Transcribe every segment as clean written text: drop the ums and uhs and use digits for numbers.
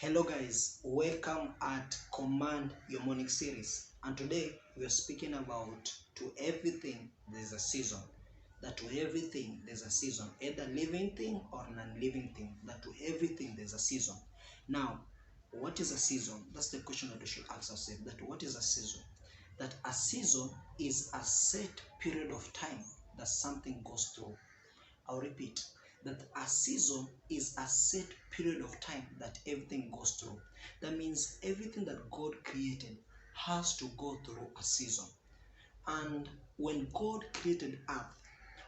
Hello guys, welcome at Command Your Morning series, and today we are speaking about to everything there's a season. That to everything there's a season, either living thing or non-living thing. That to everything there's a season. Now, what is a season? That's the question that we should ask ourselves. That what is a season? That a season is a set period of time that something goes through. I'll repeat that a season is a set period of time that everything goes through. That means everything that God created has to go through a season. And when God created earth,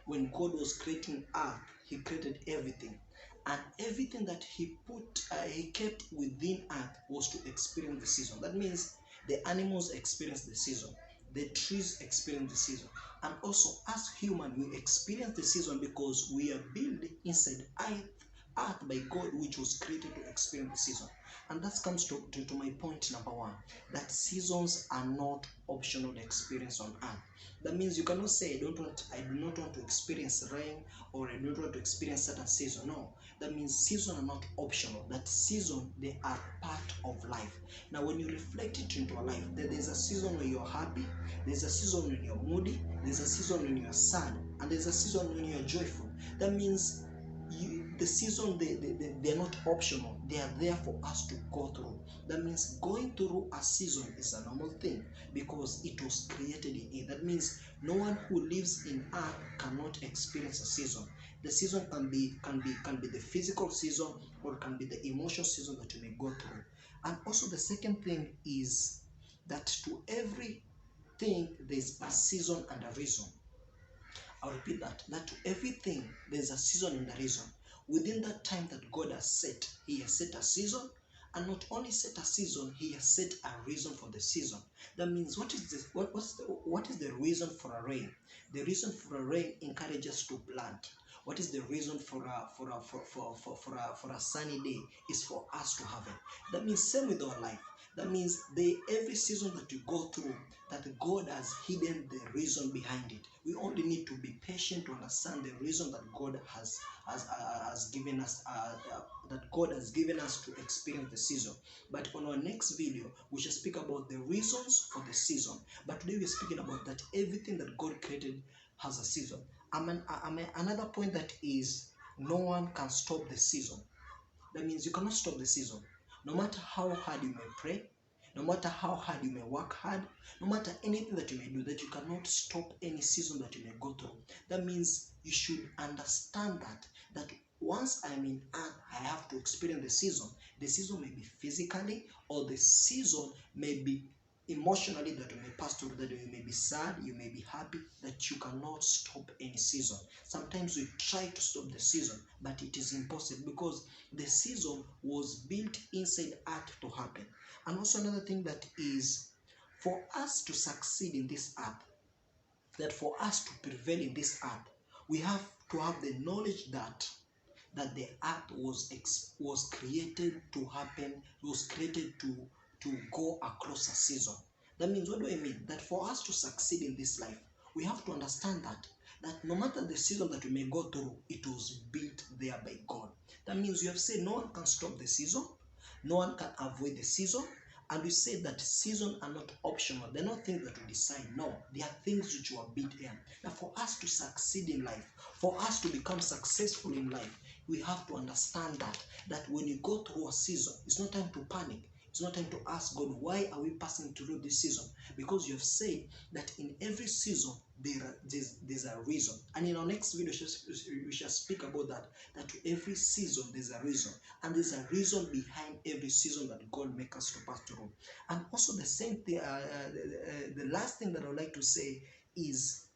when God was creating earth, He created everything. And everything that He kept within earth was to experience the season. That means the animals experience the season, the trees experience the season, and also as human we experience the season because we are built inside earth by God, which was created to experience the season. And that comes to my point number one, that seasons are not optional experience on earth. That means you cannot say I do not want to experience rain, or I don't want to experience certain season. No, that means seasons are not optional. That season, they are part of life. Now when you reflect it into your life, there's a season when you're happy, there's a season when you're moody, there's a season when you're sad, and there's a season when you're joyful. That means the season, they're not optional, they are there for us to go through. That means going through a season is a normal thing because it was created in it. That means no one who lives in earth cannot experience a season. The season can be the physical season, or can be the emotional season that you may go through. And also the second thing is that to everything there's a season and a reason. I'll repeat that. That to everything there's a season and a reason. Within that time that God has set, He has set a season, and not only set a season, He has set a reason for the season. That means what is this? What is the reason for a rain? The reason for a rain encourages us to plant. What is the reason for a sunny day? Is for us to have it. That means same with our life. That means every season that you go through, that God has hidden the reason behind it. We only need to be patient to understand the reason that God has given us, that God has given us to experience the season. But on our next video, we shall speak about the reasons for the season. But today we're speaking about that everything that God created has a season. Another point that is, no one can stop the season. That means you cannot stop the season. No matter how hard you may pray, no matter how hard you may work hard, no matter anything that you may do, that you cannot stop any season that you may go through. That means you should understand that once I'm in earth, I have to experience the season. The season may be physically, or the season may be emotionally, that you may pass through, that you may be sad, you may be happy, that you cannot stop any season. Sometimes we try to stop the season, but it is impossible because the season was built inside earth to happen. And also another thing that is, for us to succeed in this earth, that for us to prevail in this earth, we have to have the knowledge that the earth was created to happen, was created to go across a season. That means, what do I mean? That for us to succeed in this life, we have to understand that no matter the season that we may go through, it was built there by God. That means you have said no one can stop the season, no one can avoid the season. And we say that seasons are not optional. They're not things that we decide. No, they are things which were built in. Now, for us to succeed in life, for us to become successful in life, we have to understand that when you go through a season, it's not time to panic. It's not time to ask God, why are we passing through this season? Because you have said that in every season, there's a reason. And in our next video, we shall speak about that to every season, there's a reason. And there's a reason behind every season that God makes us to pass through. And also the same thing, the last thing that I would like to say is,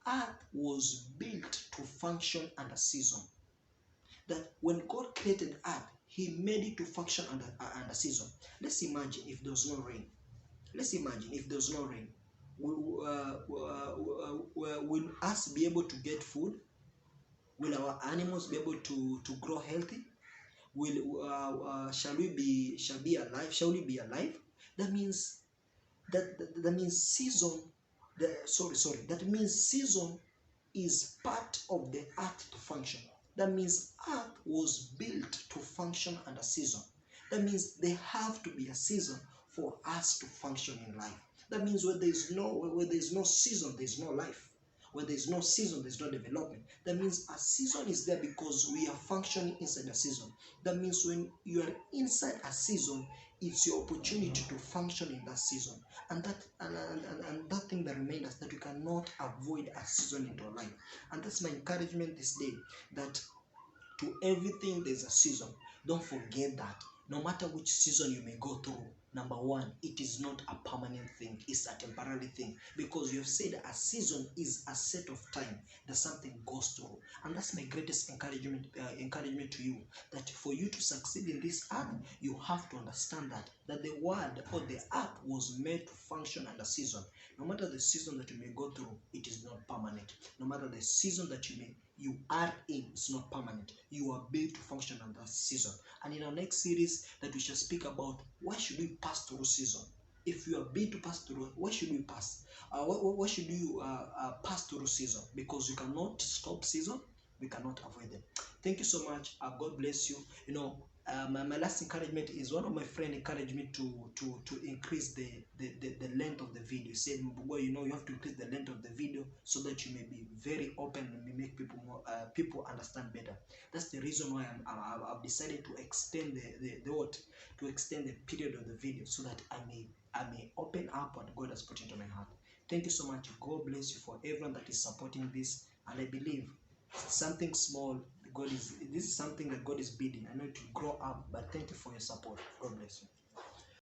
earth was built to function under season. That when God created earth, He made it to function under season. Let's imagine if there was no rain. Let's imagine if there was no rain. Will us be able to get food? Will our animals be able to grow healthy? Shall we be alive? Shall we be alive? That means that means season. That means season is part of the earth to function. That means earth was built to function under season. That means there have to be a season for us to function in life. That means where there is no season, there is no life. Where there is no season, there is no development. That means a season is there because we are functioning inside a season. That means when you are inside a season, it's your opportunity to function in that season. And that thing that reminds us that we cannot avoid a season into our life. And that's my encouragement this day, that to everything there's a season. Don't forget that. No matter which season you may go through, number one, it is not a permanent thing, it's a temporary thing. Because you've said a season is a set of time that something goes through. And that's my greatest encouragement to you, that for you to succeed in this art, you have to understand that the word or the art was made to function under season. No matter the season that you may go through, it is not permanent. No matter the season that you are in, it's not permanent. You are built to function under season. And in our next series that we shall speak about, why should we pass through season? If you are built to pass through, why should we pass? Why should you pass through season? Because you cannot stop season, we cannot avoid them. Thank you so much. God bless you. My last encouragement is one of my friends encouraged me to increase the length of the video. He said, "Boy, you have to increase the length of the video so that you may be very open and may make people understand better." That's the reason why I've decided to extend to extend the period of the video, so that I may open up what God has put into my heart. Thank you so much. God bless you for everyone that is supporting this, and I believe something small. This is something that God is bidding. I know it will grow up, but thank you for your support. God bless you.